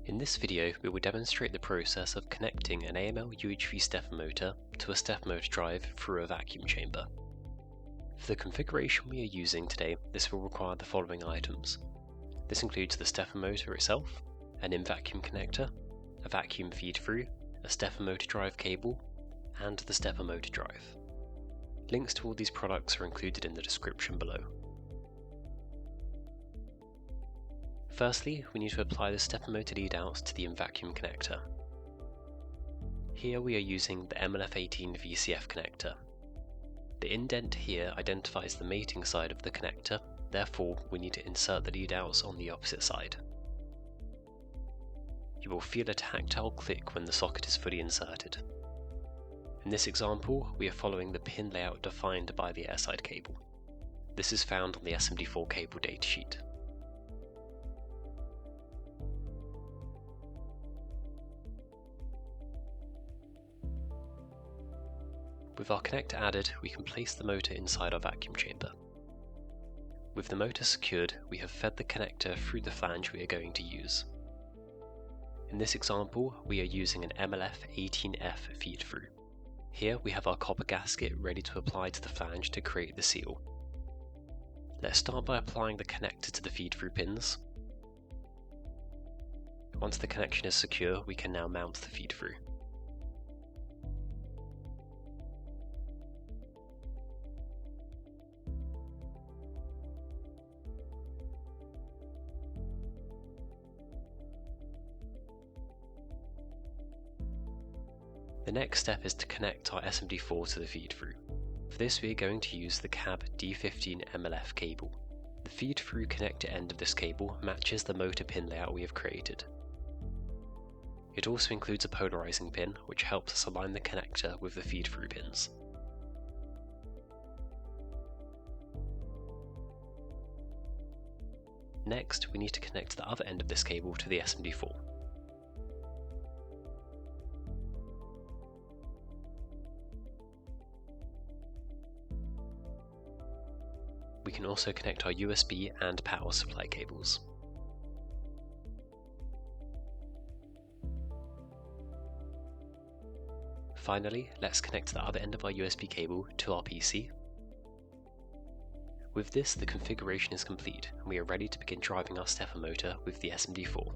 In this video, we will demonstrate the process of connecting an AML UHV stepper motor to a stepper motor drive through a vacuum chamber. For the configuration we are using today, this will require the following items. This includes the stepper motor itself, an in-vacuum connector, a vacuum feed-through, a stepper motor drive cable, and the stepper motor drive. Links to all these products are included in the description below. Firstly, we need to apply the stepper motor leadouts to the in-vacuum connector. Here we are using the MLF18 VCF connector. The indent here identifies the mating side of the connector, therefore we need to insert the leadouts on the opposite side. You will feel a tactile click when the socket is fully inserted. In this example, we are following the pin layout defined by the airside cable. This is found on the SMD4 cable datasheet. With our connector added, we can place the motor inside our vacuum chamber. With the motor secured, we have fed the connector through the flange we are going to use. In this example, we are using an MLF18F feed-through. Here we have our copper gasket ready to apply to the flange to create the seal. Let's start by applying the connector to the feed-through pins. Once the connection is secure, we can now mount the feed-through. The next step is to connect our SMD4 to the feed-through. For this we are going to use the CAB D15 MLF cable. The feed-through connector end of this cable matches the motor pin layout we have created. It also includes a polarizing pin which helps us align the connector with the feed-through pins. Next, we need to connect the other end of this cable to the SMD4. We can also connect our USB and power supply cables. Finally, let's connect the other end of our USB cable to our PC. With this, the configuration is complete and we are ready to begin driving our stepper motor with the SMD4.